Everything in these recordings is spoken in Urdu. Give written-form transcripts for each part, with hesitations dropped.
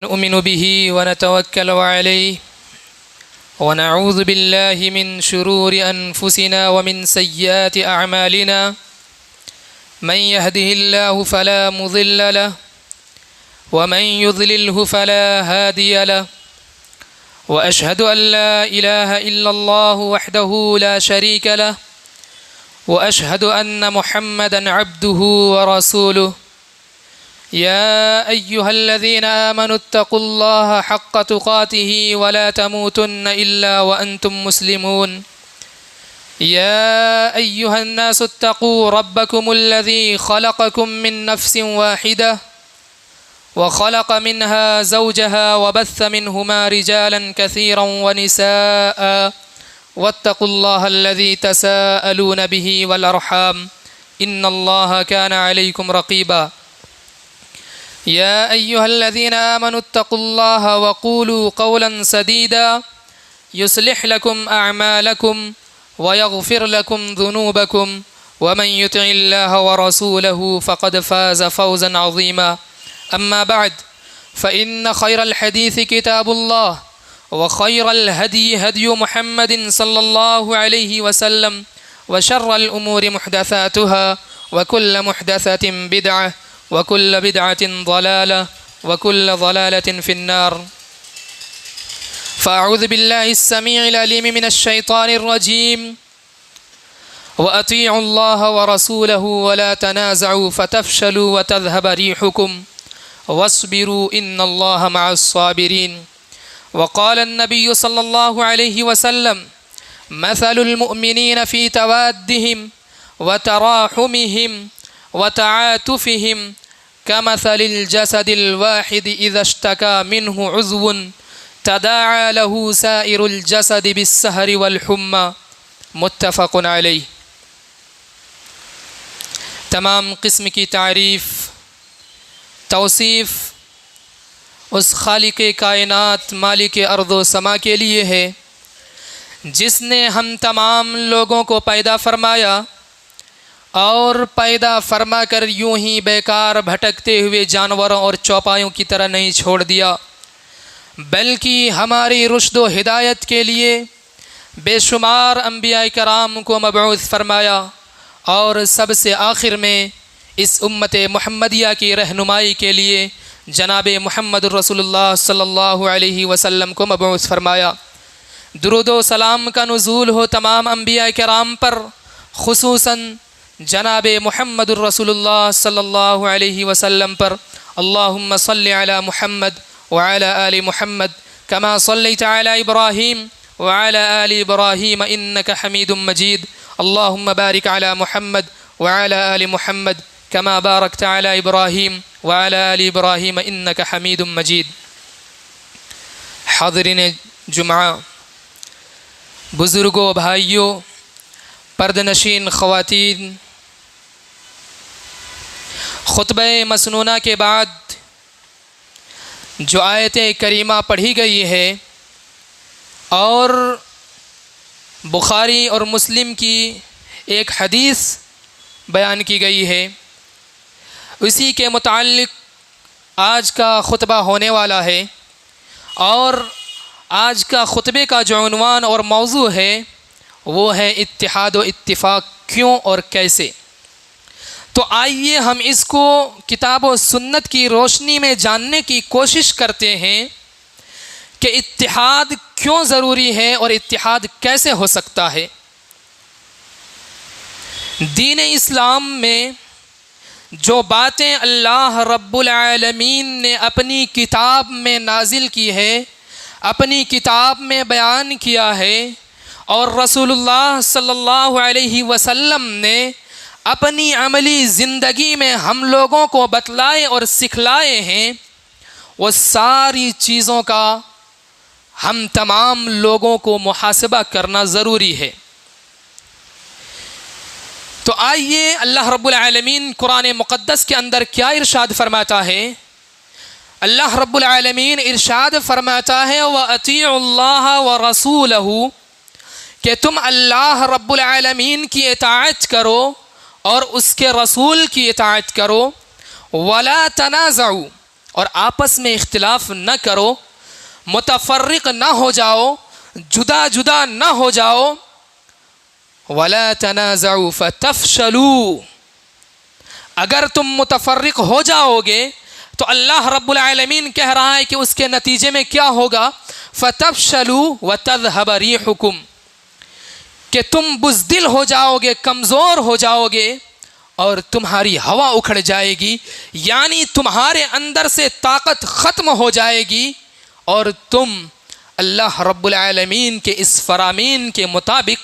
نؤمن به ونتوكل عليه ونعوذ بالله من شرور أنفسنا ومن سيئات أعمالنا من يهده الله فلا مضل له ومن يضلله فلا هادي له وأشهد أن لا إله إلا الله وحده لا شريك له وأشهد أن محمدا عبده ورسوله يا أيها الذين آمنوا اتقوا الله حق تقاته ولا تموتن إلا وأنتم مسلمون يا أيها الناس اتقوا ربكم الذي خلقكم من نفس واحدة وخلق منها زوجها وبث منهما رجالا كثيرا ونساء واتقوا الله الذي تساءلون به والأرحام إن الله كان عليكم رقيبا يا أيها الذين آمنوا اتقوا الله وقولوا قولا سديدا يصلح لكم أعمالكم ويغفر لكم ذنوبكم ومن يطع الله ورسوله فقد فاز فوزا عظيما أما بعد فإن خير الحديث كتاب الله وخير الهدي هدي محمد صلى الله عليه وسلم وشر الأمور محدثاتها وكل محدثة بدعة وكل بدعة ضلالة وكل ضلالة في النار فأعوذ بالله السميع العليم من الشيطان الرجيم وأطيعوا الله ورسوله ولا تنازعوا فتفشلوا وتذهب ريحكم واصبروا إن الله مع الصابرين وقال النبي صلى الله عليه وسلم مثل المؤمنين في توادهم وتراحمهم وتعاطفهم كمثل الجسد الواحد إذا اشتكى منه عضو تداعى له سائر الجسد بالسهر والحمى متفق علیہ۔ تمام قسم کی تعریف توصیف اس خالق کائنات مالک ارض و سما کے لیے ہے جس نے ہم تمام لوگوں کو پیدا فرمایا اور پیدا فرما کر یوں ہی بیکار بھٹکتے ہوئے جانوروں اور چوپایوں کی طرح نہیں چھوڑ دیا، بلکہ ہماری رشد و ہدایت کے لیے بے شمار انبیاء کرام کو مبعوث فرمایا اور سب سے آخر میں اس امت محمدیہ کی رہنمائی کے لیے جناب محمد رسول اللہ صلی اللہ علیہ وسلم کو مبعوث فرمایا۔ درود و سلام کا نزول ہو تمام انبیاء کرام پر، خصوصاً جناب محمد الرسول اللہ صلی اللہ علیہ وسلم پر۔ اللہم صلی علی محمد وعلی آل محمد کما صلیت علی ابراہیم وعلی آل ابراہیم انک حمید مجید۔ اللہم بارک علی محمد وعلی آل محمد کما بارکت علی ابراہیم وعلی آل ابراہیم انک حمید مجید۔ حاضرین جمعہ، بزرگوں، بھائیوں، پردنشین خواتین، خطبہ مسنونہ کے بعد جو آیت کریمہ پڑھی گئی ہے اور بخاری اور مسلم کی ایک حدیث بیان کی گئی ہے، اسی کے متعلق آج کا خطبہ ہونے والا ہے، اور آج کا خطبے کا جو عنوان اور موضوع ہے وہ ہے اتحاد و اتفاق کیوں اور کیسے۔ تو آئیے ہم اس کو کتاب و سنت کی روشنی میں جاننے کی کوشش کرتے ہیں کہ اتحاد کیوں ضروری ہے اور اتحاد کیسے ہو سکتا ہے۔ دین اسلام میں جو باتیں اللہ رب العالمین نے اپنی کتاب میں نازل کی ہے، اپنی کتاب میں بیان کیا ہے، اور رسول اللہ صلی اللہ علیہ وسلم نے اپنی عملی زندگی میں ہم لوگوں کو بتلائے اور سکھلائے ہیں، وہ ساری چیزوں کا ہم تمام لوگوں کو محاسبہ کرنا ضروری ہے۔ تو آئیے اللہ رب العالمین قرآن مقدس کے اندر کیا ارشاد فرماتا ہے۔ اللہ رب العالمین ارشاد فرماتا ہے وَأَطِيعُوا اللَّهَ وَرَسُولَهُ، کہ تم اللہ رب العالمین کی اطاعت کرو اور اس کے رسول کی اطاعت کرو۔ وَلَا تَنَازَعُوا، اور آپس میں اختلاف نہ کرو، متفرق نہ ہو جاؤ، جدا جدا نہ ہو جاؤ. وَلَا تَنَازَعُوا فَتَفْشَلُوا، اگر تم متفرق ہو جاؤ گے تو اللہ رب العالمین کہہ رہا ہے کہ اس کے نتیجے میں کیا ہوگا؟ فَتَفْشَلُوا وَتَذْهَبَ رِيحُكُمْ، کہ تم بزدل ہو جاؤ گے، کمزور ہو جاؤ گے اور تمہاری ہوا اکھڑ جائے گی، یعنی تمہارے اندر سے طاقت ختم ہو جائے گی اور تم اللہ رب العالمین کے اس فرامین کے مطابق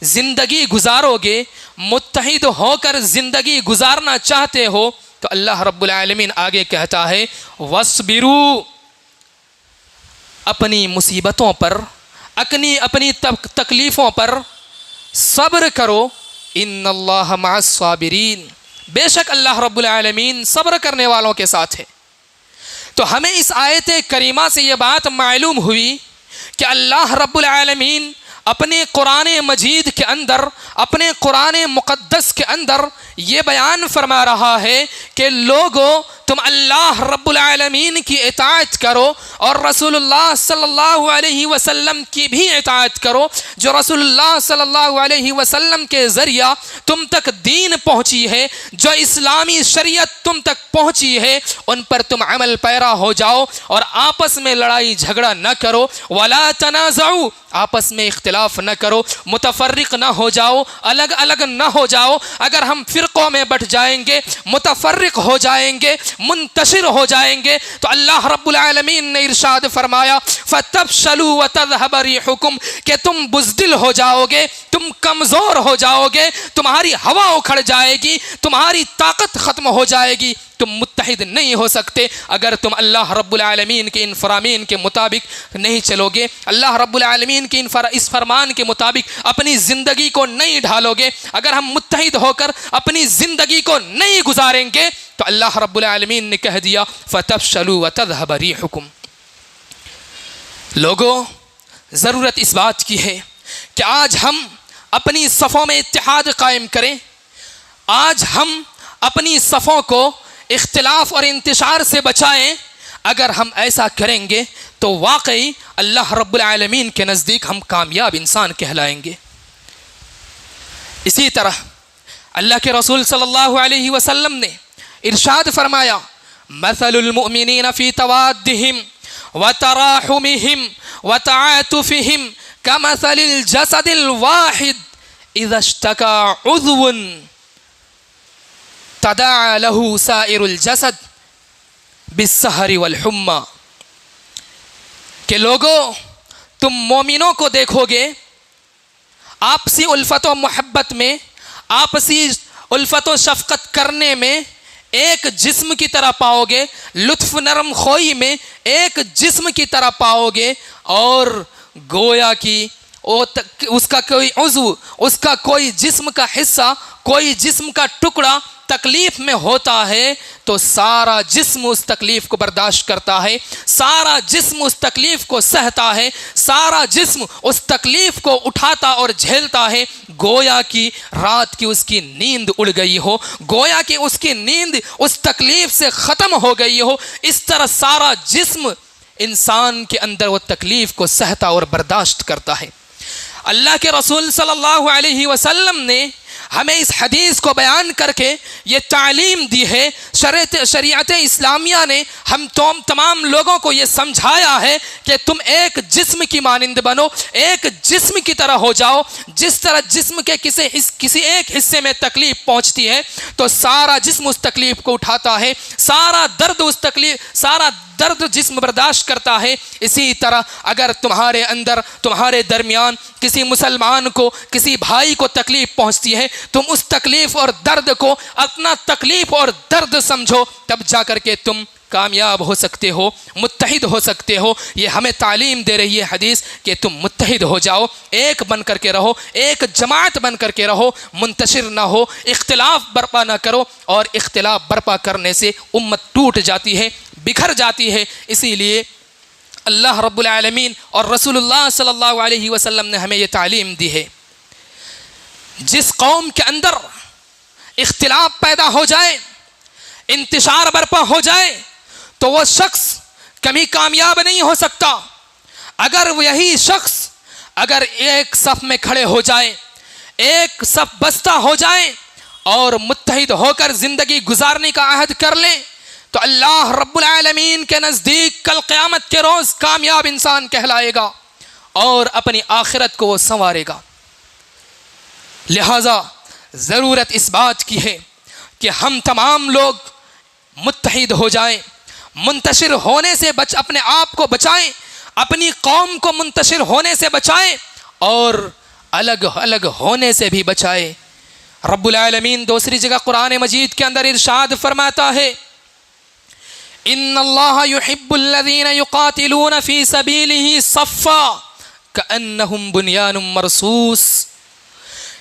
زندگی گزارو گے. متحد ہو کر زندگی گزارنا چاہتے ہو تو اللہ رب العالمین آگے کہتا ہے وَاصْبِرُوا، اپنی مصیبتوں پر، اپنی تکلیفوں پر صبر کرو. ان اللہ مع الصابرین، بے شک اللہ رب العالمین صبر کرنے والوں کے ساتھ ہے. تو ہمیں اس آیت کریمہ سے یہ بات معلوم ہوئی کہ اللہ رب العالمین اپنے قرآن مجید کے اندر، اپنے قرآن مقدس کے اندر یہ بیان فرما رہا ہے کہ لوگوں تم اللہ رب العالمین کی اطاعت کرو اور رسول اللہ صلی اللہ علیہ وسلم کی بھی اطاعت کرو. جو رسول اللہ صلی اللہ علیہ وسلم کے ذریعہ تم تک دین پہنچی ہے، جو اسلامی شریعت تم تک پہنچی ہے، ان پر تم عمل پیرا ہو جاؤ اور آپس میں لڑائی جھگڑا نہ کرو. وَلَا تَنَازَعُوا، آپس میں اختلاف نہ کرو، متفرق نہ ہو جاؤ، الگ الگ نہ ہو جاؤ. اگر ہم فرقوں میں بٹ جائیں گے، متفرق ہو جائیں گے، منتشر ہو جائیں گے تو اللہ رب العالمین نے ارشاد فرمایا فَتَفْشَلُوا وَتَذْهَبَ رِيحُكُمْ، کہ تم بزدل ہو جاؤ گے، تم کمزور ہو جاؤ گے، تمہاری ہوا اکھڑ جائے گی، تمہاری طاقت ختم ہو جائے گی. تم متحد نہیں ہو سکتے اگر تم اللہ رب العالمین کے ان فرامین کے مطابق نہیں چلو گے، اللہ رب العالمین کے اس فرمان کے مطابق اپنی زندگی کو نہیں ڈھالو گے. اگر ہم متحد ہو کر اپنی زندگی کو نہیں گزاریں گے تو اللہ رب العالمین نے کہہ دیا فَتَفْشَلُوا وَتَذْهَبَ رِيحُكُمْ. لوگوں، ضرورت اس بات کی ہے کہ آج ہم اپنی صفوں میں اتحاد قائم کریں. آج ہم اپنی صفوں کو اختلاف اور انتشار سے بچائیں. اگر ہم ایسا کریں گے تو واقعی اللہ رب العالمین کے نزدیک ہم کامیاب انسان کہلائیں گے. اسی طرح اللہ کے رسول صلی اللہ علیہ وسلم نے ارشاد فرمایا مثل المؤمنین فی توادہم وتراحمہم وتعاطفہم کمثل الجسد الواحد اذا اشتکى عضو تداعى له سائر الجسد بالسہر والحمى. کہ لوگوں، تم مومنوں کو دیکھو گے آپسی الفت و محبت میں، آپسی الفت و شفقت کرنے میں ایک جسم کی طرح پاؤ گے، لطف نرم خوئی میں ایک جسم کی طرح پاؤ گے. اور گویا کی اس کا کوئی عضو، اس کا کوئی جسم کا حصہ، کوئی جسم کا ٹکڑا تکلیف میں ہوتا ہے تو سارا جسم اس تکلیف کو برداشت کرتا ہے، سارا جسم اس تکلیف کو سہتا ہے، سارا جسم اس تکلیف کو اٹھاتا اور جھیلتا ہے. گویا کی رات کی اس کی نیند اڑ گئی ہو، گویا کہ اس کی نیند اس تکلیف سے ختم ہو گئی ہو. اس طرح سارا جسم انسان کے اندر وہ تکلیف کو سہتا اور برداشت کرتا ہے. اللہ کے رسول صلی اللہ علیہ وسلم نے ہمیں اس حدیث کو بیان کر کے یہ تعلیم دی ہے. شریعت اسلامیہ نے ہم تمام لوگوں کو یہ سمجھایا ہے کہ تم ایک جسم کی مانند بنو، ایک جسم کی طرح ہو جاؤ. جس طرح جسم کے کسی ایک حصے میں تکلیف پہنچتی ہے تو سارا جسم اس تکلیف کو اٹھاتا ہے، سارا درد جسم برداشت کرتا ہے. اسی طرح اگر تمہارے اندر، تمہارے درمیان کسی مسلمان کو، کسی بھائی کو تکلیف پہنچتی ہے، تم اس تکلیف اور درد کو اپنا تکلیف اور درد سمجھو، تب جا کر کے تم کامیاب ہو سکتے ہو، متحد ہو سکتے ہو. یہ ہمیں تعلیم دے رہی ہے حدیث کہ تم متحد ہو جاؤ، ایک بن کر کے رہو، ایک جماعت بن کر کے رہو، منتشر نہ ہو، اختلاف برپا نہ کرو. اور اختلاف برپا کرنے سے امت ٹوٹ جاتی ہے، بکھر جاتی ہے. اسی لیے اللہ رب العالمین اور رسول اللہ صلی اللہ علیہ وسلم نے ہمیں یہ تعلیم دی ہے. جس قوم کے اندر اختلاف پیدا ہو جائے، انتشار برپا ہو جائے، تو وہ شخص کبھی کامیاب نہیں ہو سکتا۔ اگر یہی شخص اگر ایک صف میں کھڑے ہو جائے، ایک صف بستہ ہو جائے اور متحد ہو کر زندگی گزارنے کا عہد کر لیں تو اللہ رب العالمین کے نزدیک کل قیامت کے روز کامیاب انسان کہلائے گا اور اپنی آخرت کو وہ سنوارے گا۔ لہذا ضرورت اس بات کی ہے کہ ہم تمام لوگ متحد ہو جائیں، منتشر ہونے سے اپنے آپ کو بچائیں، اپنی قوم کو منتشر ہونے سے بچائیں اور الگ الگ ہونے سے بھی بچائیں۔ رب العالمین دوسری جگہ قرآن مجید کے اندر ارشاد فرماتا ہے ان اللہ یحب الذین یقاتلون فی سبیلہ صفا کأنہم بنیان مرصوص،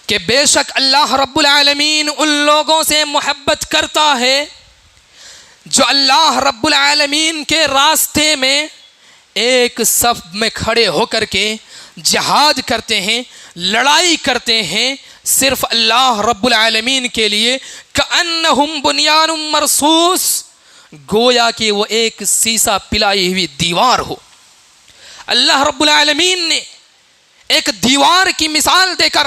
کہ بے شک اللہ رب العالمین ان لوگوں سے محبت کرتا ہے جو اللہ رب العالمین کے راستے میں ایک صف میں کھڑے ہو کر کے جہاد کرتے ہیں، لڑائی کرتے ہیں صرف اللہ رب العالمین کے لیے۔ کأنہم بنیان مرصوص، گویا کہ وہ ایک سیسا پلائی ہوئی دیوار ہو۔ اللہ رب العالمین نے ایک دیوار کی مثال دے کر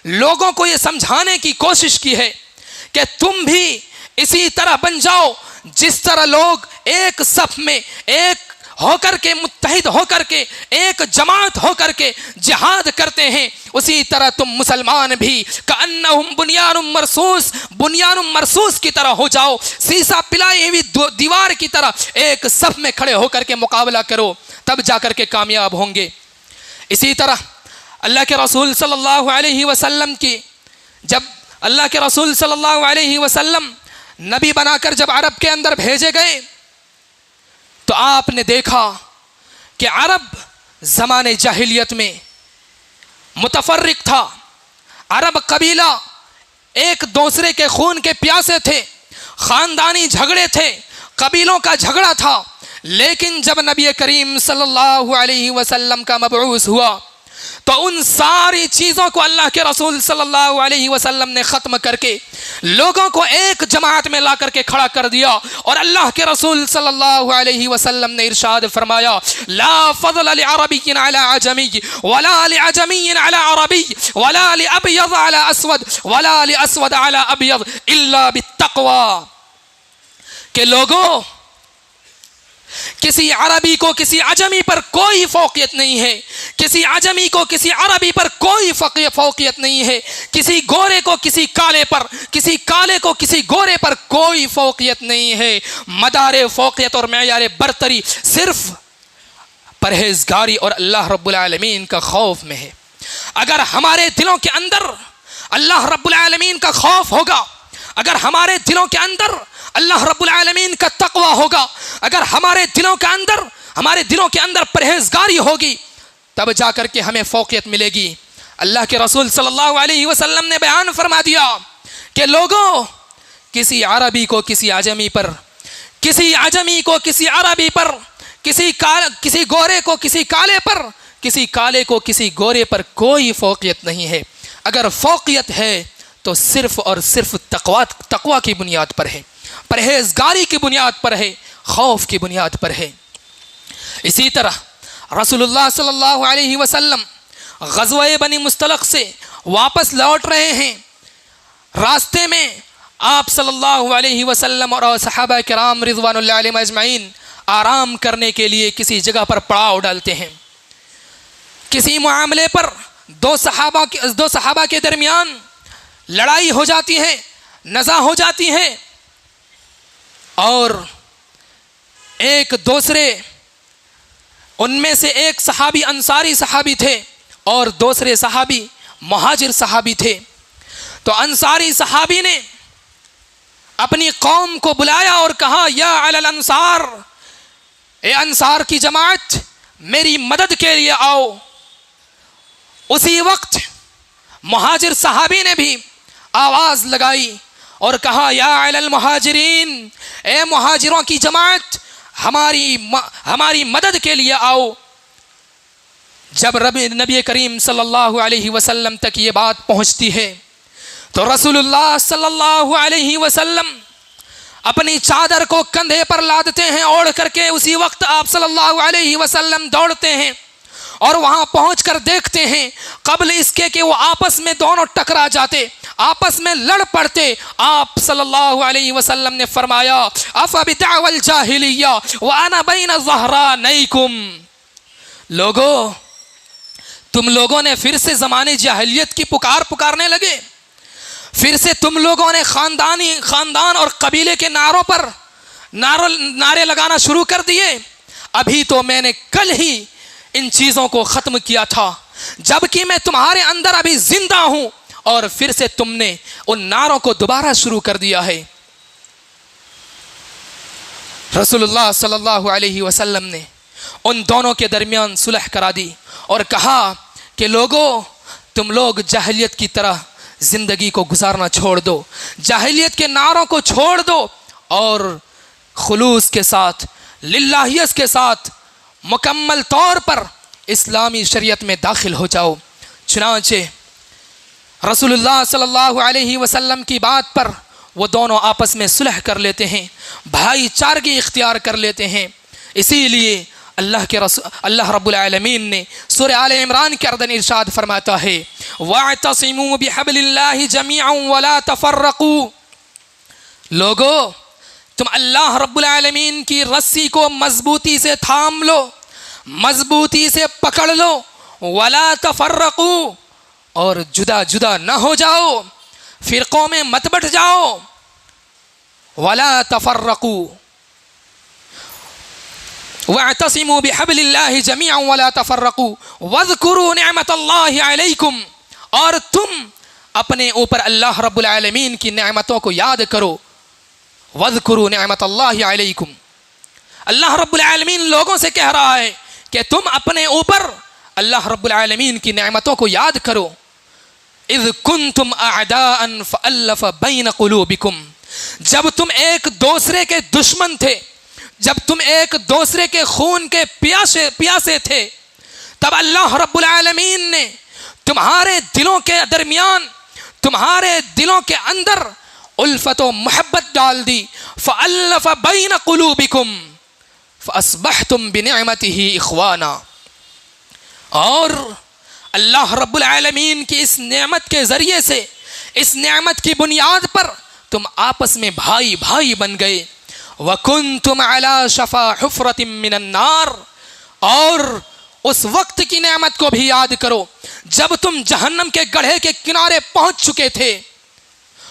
لوگوں کو یہ سمجھانے کی کوشش کی ہے کہ تم بھی اسی طرح بن جاؤ جس طرح لوگ ایک صف میں ایک ہو کر کے متحد ہو کر کے ایک جماعت ہو کر کے جہاد کرتے ہیں، اسی طرح تم مسلمان بھی کأنہم بنیان مرصوص، بنیان مرصوص کی طرح ہو جاؤ، سیسا پلائی ہوئی دیوار کی طرح ایک صف میں کھڑے ہو کر کے مقابلہ کرو، تب جا کر کے کامیاب ہوں گے۔ اسی طرح اللہ کے رسول صلی اللہ علیہ وسلم کی جب اللہ کے رسول صلی اللہ علیہ وسلم نبی بنا کر جب عرب کے اندر بھیجے گئے تو آپ نے دیکھا کہ عرب زمانے جاہلیت میں متفرق تھا، عرب قبیلہ ایک دوسرے کے خون کے پیاسے تھے، خاندانی جھگڑے تھے، قبیلوں کا جھگڑا تھا، لیکن جب نبی کریم صلی اللہ علیہ وسلم کا مبعوث ہوا تو ان ساری چیزوں کو اللہ کے رسول صلی اللہ علیہ وسلم نے ختم کر کے لوگوں کو ایک جماعت میں لا کر کے کھڑا کر دیا، اور اللہ کے رسول صلی اللہ علیہ وسلم نے ارشاد فرمایا لا فضل لعربی علی عجمی ولا لعجمی علی عربی ولا لابیض علی اسود ولا لاسود علی ابیض الا بالتقوی، کہ لوگوں کسی عربی کو کسی عجمی پر کوئی فوقیت نہیں ہے، کسی عجمی کو کسی عربی پر کوئی فوقیت نہیں ہے، کسی گورے کو کسی کالے پر، کسی کالے کو کسی گورے پر کوئی فوقیت نہیں ہے۔ مدار فوقیت اور معیار برتری صرف پرہیزگاری اور اللہ رب العالمین کا خوف میں ہے۔ اگر ہمارے دلوں کے اندر اللہ رب العالمین کا خوف ہوگا، اگر ہمارے دلوں کے اندر اللہ رب العالمین کا تقوی ہوگا، اگر ہمارے دلوں کے اندر پرہیزگاری ہوگی، تب جا کر کے ہمیں فوقیت ملے گی۔ اللہ کے رسول صلی اللہ علیہ وسلم نے بیان فرما دیا کہ لوگوں کسی عربی کو کسی عجمی پر، کسی عجمی کو کسی عربی پر، کسی گورے کو کسی کالے پر، کسی کالے کو کسی گورے پر کوئی فوقیت نہیں ہے۔ اگر فوقیت ہے تو صرف اور صرف تقوی کی بنیاد پر ہے، پرہیزگاری کی بنیاد پر ہے، خوف کی بنیاد پر ہے۔ اسی طرح رسول اللہ صلی اللہ علیہ وسلم غزوہ بنی مستلق سے واپس لوٹ رہے ہیں، راستے میں آپ صلی اللہ علیہ وسلم اور صحابہ کرام رضوان اللہ علیہم اجمعین آرام کرنے کے لیے کسی جگہ پر پڑاؤ ڈالتے ہیں۔ کسی معاملے پر دو صحابہ کے درمیان لڑائی ہو جاتی ہے، نزاع ہو جاتی ہے، اور ایک دوسرے ان میں سے ایک صحابی انصاری صحابی تھے اور دوسرے صحابی مہاجر صحابی تھے۔ تو انصاری صحابی نے اپنی قوم کو بلایا اور کہا یا علی الانصار، اے انصار کی جماعت میری مدد کے لیے آؤ۔ اسی وقت مہاجر صحابی نے بھی آواز لگائی اور کہا یا علی المہاجرین، اے مہاجروں کی جماعت ہماری مدد کے لیے آؤ۔ جب نبی کریم صلی اللہ علیہ وسلم تک یہ بات پہنچتی ہے تو رسول اللہ صلی اللہ علیہ وسلم اپنی چادر کو کندھے پر لادتے ہیں اوڑھ کر کے. اسی وقت آپ صلی اللہ علیہ وسلم دوڑتے ہیں اور وہاں پہنچ کر دیکھتے ہیں قبل اس کے کہ وہ آپس میں دونوں ٹکرا جاتے, آپس میں لڑ پڑتے, آپ صلی اللہ علیہ وسلم نے فرمایا افبدعوى الجاہلیہ وانا بین ظہرانیکم, لوگو تم لوگوں نے پھر سے زمانے جاہلیت کی پکارنے لگے, پھر سے تم لوگوں نے خاندان اور قبیلے کے نعروں پر نعرے لگانا شروع کر دیے. ابھی تو میں نے کل ہی ان چیزوں کو ختم کیا تھا, جبکہ میں تمہارے اندر ابھی زندہ ہوں, اور پھر سے تم نے ان نعروں کو دوبارہ شروع کر دیا ہے. رسول اللہ صلی اللہ علیہ وسلم نے ان دونوں کے درمیان صلح کرا دی اور کہا کہ لوگوں تم لوگ جاہلیت کی طرح زندگی کو گزارنا چھوڑ دو, جاہلیت کے نعروں کو چھوڑ دو اور خلوص کے ساتھ, للہیت کے ساتھ مکمل طور پر اسلامی شریعت میں داخل ہو جاؤ. چنانچہ رسول اللہ صلی اللہ علیہ وسلم کی بات پر وہ دونوں آپس میں صلح کر لیتے ہیں, بھائی چارگی اختیار کر لیتے ہیں. اسی لیے اللہ رب العالمین نے سورہ آل عمران کے اندر ارشاد فرماتا ہے وَاعْتَصِمُوا بِحَبْلِ اللَّهِ جَمِيعًا وَلَا تَفَرَّقُوا, لوگو تم اللہ رب العالمین کی رسی کو مضبوطی سے تھام لو, مضبوطی سے پکڑ لو, وَلَا تَفَرَّقُوا, اور جدا جدا نہ ہو جاؤ, فرقوں میں مت بٹ جاؤ. وَلَا تَفَرَّقُوا وَاعْتَصِمُوا بِحَبْلِ اللَّهِ جَمِيعًا وَلَا تَفَرَّقُوا وَاذْكُرُوا نِعْمَةَ اللَّهِ عَلَيْكُمْ, اور تم اپنے اوپر اللہ رب العالمین کی نعمتوں کو یاد کرو. وَاذْكُرُوا نِعْمَةَ اللَّهِ عَلَيْكُمْ, اللہ رب العالمین لوگوں سے کہہ رہا ہے کہ تم اپنے اوپر اللہ رب العالمین کی نعمتوں کو یاد کرو. اذ کنتم اعداء فالف بین قلوبکم, جب تم ایک دوسرے کے دشمن تھے, جب تم ایک دوسرے کے خون کے پیاسے تھے, تب اللہ رب العالمین نے تمہارے دلوں کے درمیان, تمہارے دلوں کے اندر الفت و محبت ڈال دی. فالف بین قلوبکم فاصبحتم بنعمتہ اخوانا, اور اللہ رب العالمین کی اس نعمت کے ذریعے سے, اس نعمت کی بنیاد پر تم آپس میں بھائی بھائی بن گئے. وَكُنْتُمْ عَلَى شَفَا حُفْرَةٍ مِّنَ النَّارِ, اور اس وقت کی نعمت کو بھی یاد کرو جب تم جہنم کے گڑھے کے کنارے پہنچ چکے تھے.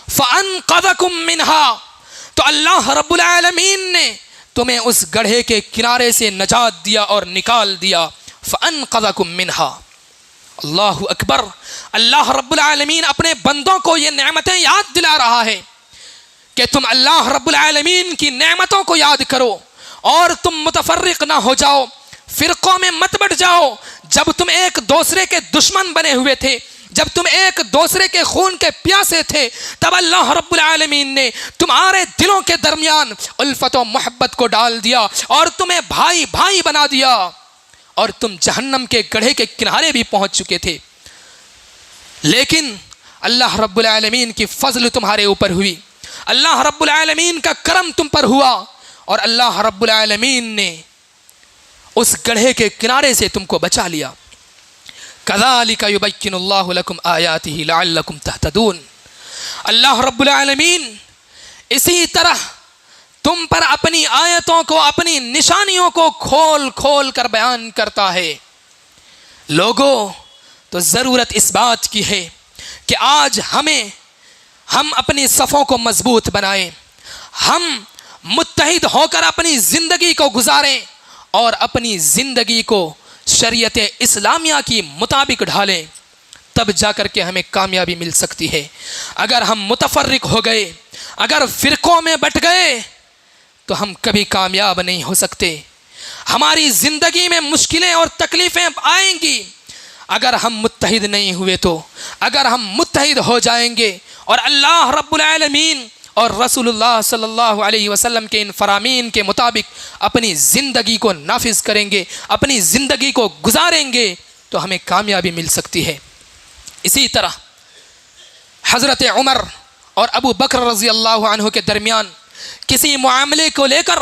فَأَنْقَذَكُم مِّنْهَا, تو اللہ رب العالمین نے تمہیں اس گڑھے کے کنارے سے نجات دیا اور نکال دیا. فَأَنْقَذَكُم مِّنْهَا, اللہ اکبر. اللہ رب العالمین اپنے بندوں کو یہ نعمتیں یاد دلا رہا ہے کہ تم اللہ رب العالمین کی نعمتوں کو یاد کرو اور تم متفرق نہ ہو جاؤ, فرقوں میں مت بٹ جاؤ. جب تم ایک دوسرے کے دشمن بنے ہوئے تھے, جب تم ایک دوسرے کے خون کے پیاسے تھے, تب اللہ رب العالمین نے تمہارے دلوں کے درمیان الفت و محبت کو ڈال دیا اور تمہیں بھائی بھائی بنا دیا, اور تم جہنم کے گڑھے کے کنارے بھی پہنچ چکے تھے. لیکن اللہ رب العالمین کی فضل تمہارے اوپر ہوئی, اللہ رب العالمین کا کرم تم پر ہوا, اور اللہ رب العالمین نے اس گڑھے کے کنارے سے تم کو بچا لیا. كَذَلِكَ يُبَيِّنُ اللَّهُ لَكُمْ آيَاتِهِ لَعَلَّكُمْ تَهْتَدُونَ, اللہ رب العالمین اسی طرح تم پر اپنی آیتوں کو, اپنی نشانیوں کو کھول کھول کر بیان کرتا ہے. لوگوں تو ضرورت اس بات کی ہے کہ آج ہم اپنی صفوں کو مضبوط بنائیں, ہم متحد ہو کر اپنی زندگی کو گزاریں اور اپنی زندگی کو شریعت اسلامیہ کی مطابق ڈھالیں, تب جا کر کے ہمیں کامیابی مل سکتی ہے. اگر ہم متفرق ہو گئے, اگر فرقوں میں بٹ گئے, تو ہم کبھی کامیاب نہیں ہو سکتے. ہماری زندگی میں مشکلیں اور تکلیفیں آئیں گی. اگر ہم متحد نہیں ہوئے تو, اگر ہم متحد ہو جائیں گے اور اللہ رب العالمین اور رسول اللہ صلی اللہ علیہ وسلم کے ان فرامین کے مطابق اپنی زندگی کو نافذ کریں گے, اپنی زندگی کو گزاریں گے, تو ہمیں کامیابی مل سکتی ہے. اسی طرح حضرت عمر اور ابو بکر رضی اللہ عنہ کے درمیان کسی معاملے کو لے کر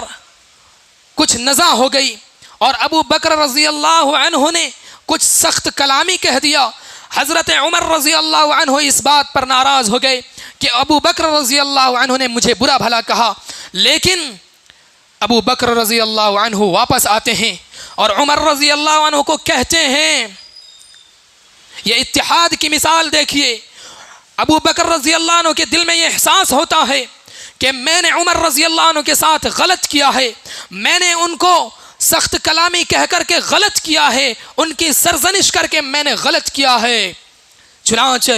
کچھ نزاع ہو گئی اور ابو بکر رضی اللہ عنہ نے کچھ سخت کلامی کہہ دیا، حضرت عمر رضی اللہ عنہ اس بات پر ناراض ہو گئے کہ ابو بکر رضی اللہ عنہ نے مجھے برا بھلا کہا، لیکن ابو بکر رضی اللہ عنہ واپس آتے ہیں اور عمر رضی اللہ عنہ کو کہتے ہیں، یہ اتحاد کی مثال دیکھیے، ابو بکر رضی اللہ عنہ کے دل میں یہ احساس ہوتا ہے کہ میں نے عمر رضی اللہ عنہ کے ساتھ غلط کیا ہے، میں نے ان کو سخت کلامی کہہ کر کے غلط کیا ہے، ان کی سرزنش کر کے میں نے غلط کیا ہے۔ چنانچہ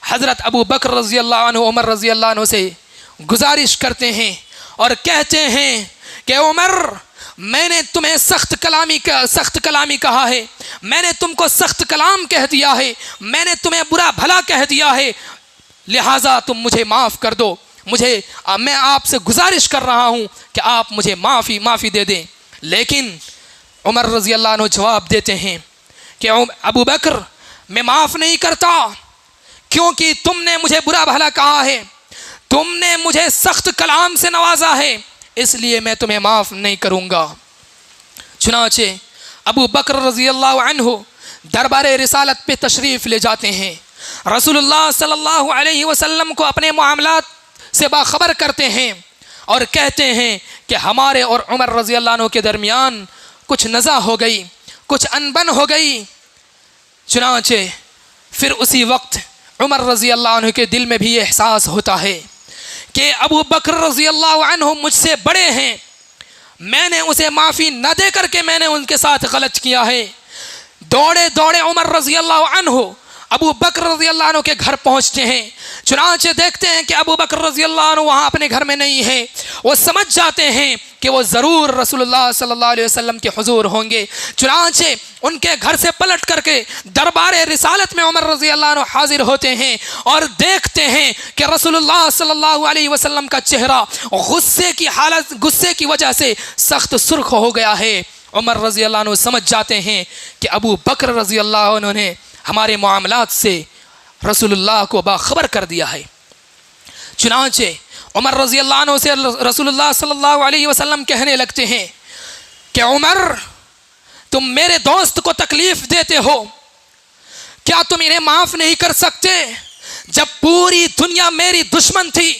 حضرت ابو بکر رضی اللہ عنہ عمر رضی اللہ عنہ سے گزارش کرتے ہیں اور کہتے ہیں کہ عمر، میں نے تمہیں سخت کلامی کہا ہے، میں نے تم کو سخت کلام کہہ دیا ہے، میں نے تمہیں برا بھلا کہہ دیا ہے، لہٰذا تم مجھے معاف کر دو، میں آپ سے گزارش کر رہا ہوں کہ آپ مجھے معافی دے دیں۔ لیکن عمر رضی اللہ عنہ جواب دیتے ہیں کہ ابو بکر، میں معاف نہیں کرتا، کیونکہ تم نے مجھے برا بھلا کہا ہے، تم نے مجھے سخت کلام سے نوازا ہے، اس لیے میں تمہیں معاف نہیں کروں گا۔ چنانچہ ابو بکر رضی اللہ عنہ دربار رسالت پہ تشریف لے جاتے ہیں، رسول اللہ صلی اللہ علیہ وسلم کو اپنے معاملات سے باخبر کرتے ہیں اور کہتے ہیں کہ ہمارے اور عمر رضی اللہ عنہ کے درمیان کچھ نزاع ہو گئی، کچھ انبن ہو گئی۔ چنانچہ پھر اسی وقت عمر رضی اللہ عنہ کے دل میں بھی یہ احساس ہوتا ہے کہ ابو بکر رضی اللہ عنہ مجھ سے بڑے ہیں، میں نے اسے معافی نہ دے کر کے میں نے ان کے ساتھ غلط کیا ہے۔ دوڑے عمر رضی اللہ عنہ ابو بکر رضی اللہ عنہ کے گھر پہنچتے ہیں، چنانچہ دیکھتے ہیں کہ ابو بکر رضی اللہ عنہ وہاں اپنے گھر میں نہیں ہے، وہ سمجھ جاتے ہیں کہ وہ ضرور رسول اللہ صلی اللہ علیہ وسلم کے حضور ہوں گے، چنانچہ ان کے گھر سے پلٹ کر کے دربار رسالت میں عمر رضی اللہ عنہ حاضر ہوتے ہیں اور دیکھتے ہیں کہ رسول اللہ صلی اللہ علیہ وسلم کا چہرہ غصے کی وجہ سے سخت سرخ ہو گیا ہے۔ عمر رضی اللہ عنہ سمجھ جاتے ہیں کہ ابو بکر رضی اللہ عنہ نے ہمارے معاملات سے رسول اللہ کو باخبر کر دیا ہے۔ چنانچہ عمر رضی اللہ عنہ سے رسول اللہ صلی اللہ علیہ وسلم کہنے لگتے ہیں کہ عمر، تم میرے دوست کو تکلیف دیتے ہو، کیا تم انہیں معاف نہیں کر سکتے؟ جب پوری دنیا میری دشمن تھی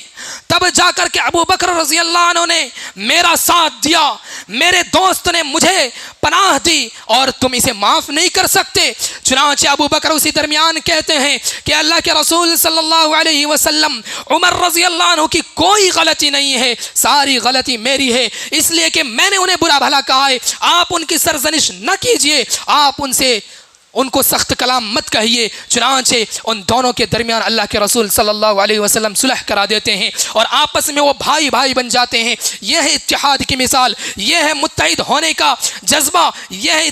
تب جا کر کے ابو بکر رضی اللہ عنہ نے میرا ساتھ دیا، میرے دوست نے مجھے پناہ دی، اور تم اسے معاف نہیں کر سکتے۔ چنانچہ ابو بکر اسی درمیان کہتے ہیں کہ اللہ کے رسول صلی اللہ علیہ وسلم، عمر رضی اللہ عنہ کی کوئی غلطی نہیں ہے، ساری غلطی میری ہے، اس لیے کہ میں نے انہیں برا بھلا کہا ہے، آپ ان کی سرزنش نہ کیجئے، آپ ان کو سخت کلام مت کہیے۔ چنانچہ ان دونوں کے درمیان اللہ کے رسول صلی اللہ علیہ وسلم صلح کرا دیتے ہیں اور آپس میں وہ بھائی بن جاتے ہیں۔ یہ ہے اتحاد کی مثال، یہ ہے متحد ہونے کا جذبہ، یہ ہے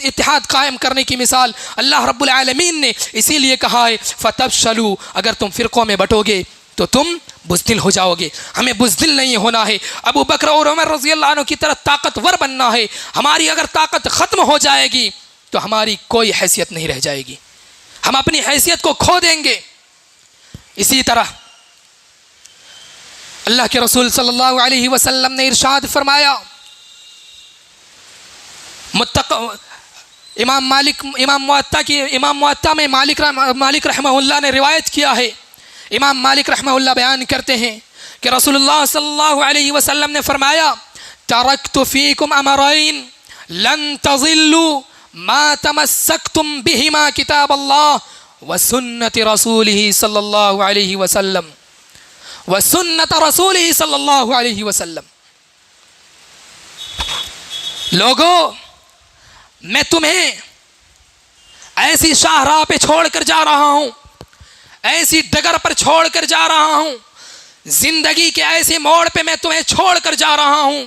اتحاد قائم کرنے کی مثال اللہ رب العالمین نے اسی لیے کہا ہے فَتَفْشَلُوا، اگر تم فرقوں میں بٹو گے تو تم بزدل ہو جاؤ گے۔ ہمیں بزدل نہیں ہونا ہے، ابو بکر اور عمر رضی اللہ عنہ کی طرح طاقتور بننا ہے۔ ہماری اگر طاقت ختم ہو جائے گی تو ہماری کوئی حیثیت نہیں رہ جائے گی، ہم اپنی حیثیت کو کھو دیں گے۔ اسی طرح اللہ کے رسول صلی اللہ علیہ وسلم نے ارشاد فرمایا، امام موطا میں مالک رحمہ اللہ نے روایت کیا ہے، امام مالک رحمہ اللہ بیان کرتے ہیں کہ رسول اللہ صلی اللہ علیہ وسلم نے فرمایا ترکت فیکم امرین لن تضلوا ما تمسکتم بہما کتاب اللہ وسنت رسولہ صلی اللہ علیہ وسلم لوگو، میں تمہیں ایسی شاہراہ پہ چھوڑ کر جا رہا ہوں، ایسی ڈگر پر چھوڑ کر جا رہا ہوں، زندگی کے ایسے موڑ پہ میں تمہیں چھوڑ کر جا رہا ہوں،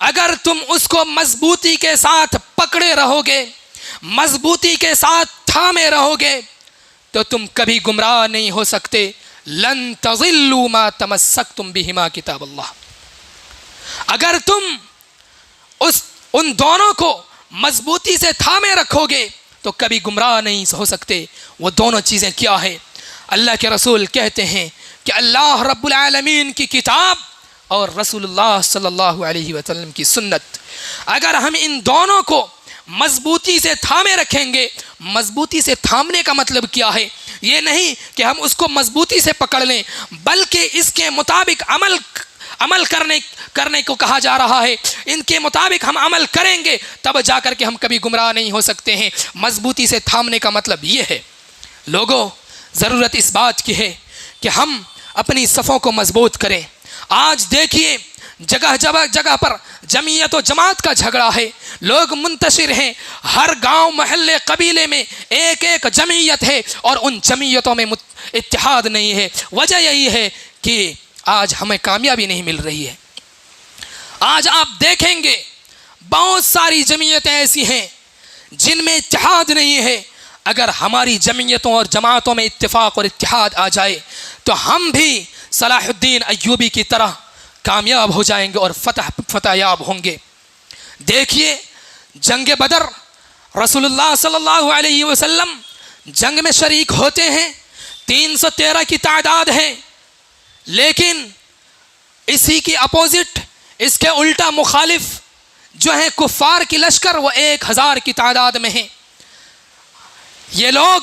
اگر تم اس کو مضبوطی کے ساتھ پکڑے رہو گے، مضبوطی کے ساتھ تھامے رہو گے تو تم کبھی گمراہ نہیں ہو سکتے۔ لن تضلوا ما تمسکتم بہما کتاب اللہ، اگر تم ان دونوں کو مضبوطی سے تھامے رکھو گے تو کبھی گمراہ نہیں ہو سکتے۔ وہ دونوں چیزیں کیا ہے؟ اللہ کے رسول کہتے ہیں کہ اللہ رب العالمین کی کتاب اور رسول اللہ صلی اللہ علیہ وسلم کی سنت، اگر ہم ان دونوں کو مضبوطی سے تھامے رکھیں گے. مضبوطی سے تھامنے کا مطلب کیا ہے؟ یہ نہیں کہ ہم اس کو مضبوطی سے پکڑ لیں، بلکہ اس کے مطابق عمل کرنے کو کہا جا رہا ہے. ان کے مطابق ہم عمل کریں گے تب جا کر کے ہم کبھی گمراہ نہیں ہو سکتے ہیں. مضبوطی سے تھامنے کا مطلب یہ ہے. لوگوں، ضرورت اس بات کی ہے کہ ہم اپنی صفوں کو مضبوط کریں. آج دیکھیے جگہ جگہ پر جمعیت و جماعت کا جھگڑا ہے. لوگ منتشر ہیں، ہر گاؤں محلے قبیلے میں ایک ایک جمعیت ہے اور ان جمعیتوں میں اتحاد نہیں ہے. وجہ یہی ہے کہ آج ہمیں کامیابی نہیں مل رہی ہے. آج آپ دیکھیں گے بہت ساری جمعیتیں ایسی ہیں جن میں اتحاد نہیں ہے. اگر ہماری جمعیتوں اور جماعتوں میں اتفاق اور اتحاد آ جائے تو ہم بھی صلاح الدین ایوبی کی طرح کامیاب ہو جائیں گے اور فتح یاب ہوں گے. دیکھیے جنگ بدر، رسول اللہ صلی اللہ علیہ وسلم جنگ میں شریک ہوتے ہیں، 313 کی تعداد ہے، لیکن اسی کی اپوزٹ، اس کے الٹا مخالف جو ہیں کفار کی لشکر، وہ 1000 کی تعداد میں ہیں. یہ لوگ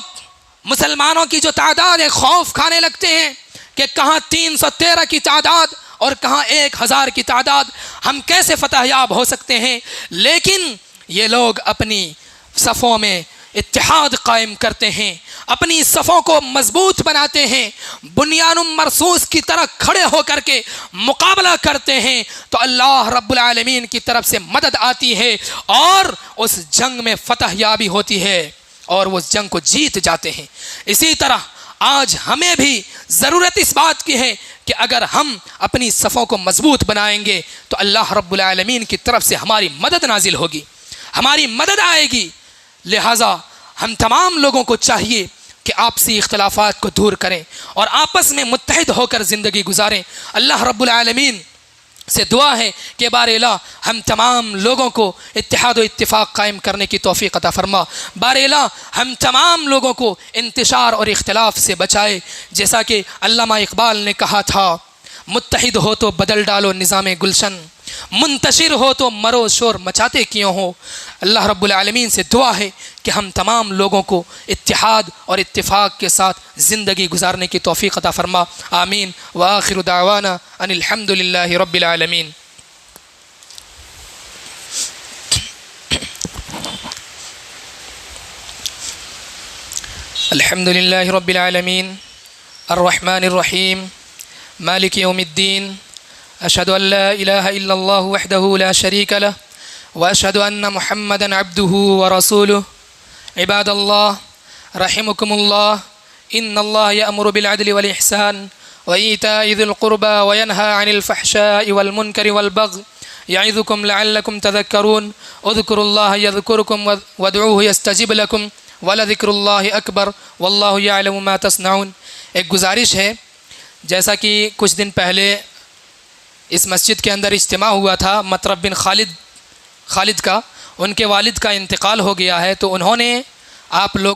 مسلمانوں کی جو تعداد ہے خوف کھانے لگتے ہیں کہ کہاں 313 کی تعداد اور کہاں 1000 کی تعداد، ہم کیسے فتح یاب ہو سکتے ہیں. لیکن یہ لوگ اپنی صفوں میں اتحاد قائم کرتے ہیں، اپنی صفوں کو مضبوط بناتے ہیں، بنیان مرصوص کی طرح کھڑے ہو کر کے مقابلہ کرتے ہیں تو اللہ رب العالمین کی طرف سے مدد آتی ہے اور اس جنگ میں فتح یابی ہوتی ہے اور وہ اس جنگ کو جیت جاتے ہیں. اسی طرح آج ہمیں بھی ضرورت اس بات کی ہے کہ اگر ہم اپنی صفوں کو مضبوط بنائیں گے تو اللہ رب العالمین کی طرف سے ہماری مدد نازل ہوگی، ہماری مدد آئے گی. لہٰذا ہم تمام لوگوں کو چاہیے کہ آپسی اختلافات کو دور کریں اور آپس میں متحد ہو کر زندگی گزاریں. اللہ رب العالمین سے دعا ہے کہ بار الہ ہم تمام لوگوں کو اتحاد و اتفاق قائم کرنے کی توفیق عطا فرما. بار الہ ہم تمام لوگوں کو انتشار اور اختلاف سے بچائے. جیسا کہ علامہ اقبال نے کہا تھا، متحد ہو تو بدل ڈالو نظام گلشن، منتشر ہو تو مرو شور مچاتے کیوں ہو. اللہ رب العالمین سے دعا ہے کہ ہم تمام لوگوں کو اتحاد اور اتفاق کے ساتھ زندگی گزارنے کی توفیق عطا فرما. آمین. وآخر دعوانا ان الحمد للہ رب العالمین. الحمد للہ رب العالمین الرحمن الرحیم مالک یوم الدین. اشہد ان لا الہ الا اللہ وحدہ لا شریک لہ واشہد ان محمدا عبدہ ورسولہ. عباد اللہ رحمکم اللہ، ان اللہ یأمر بالعدل والاحسان وایتاء ذی القربى وینہی عن الفحشاء والمنکر والبغی یعظکم لعلکم تذکرون. اذکروا اللہ یذکرکم وادعوہ یستجب لکم ولذکر اللہ اکبر واللہ یعلم ما تصنعون. ایک گزارش ہے، جیسا کہ کچھ دن پہلے اس مسجد کے اندر اجتماع ہوا تھا مطرب بن خالد کا، ان کے والد کا انتقال ہو گیا ہے، تو انہوں نے آپ لوگ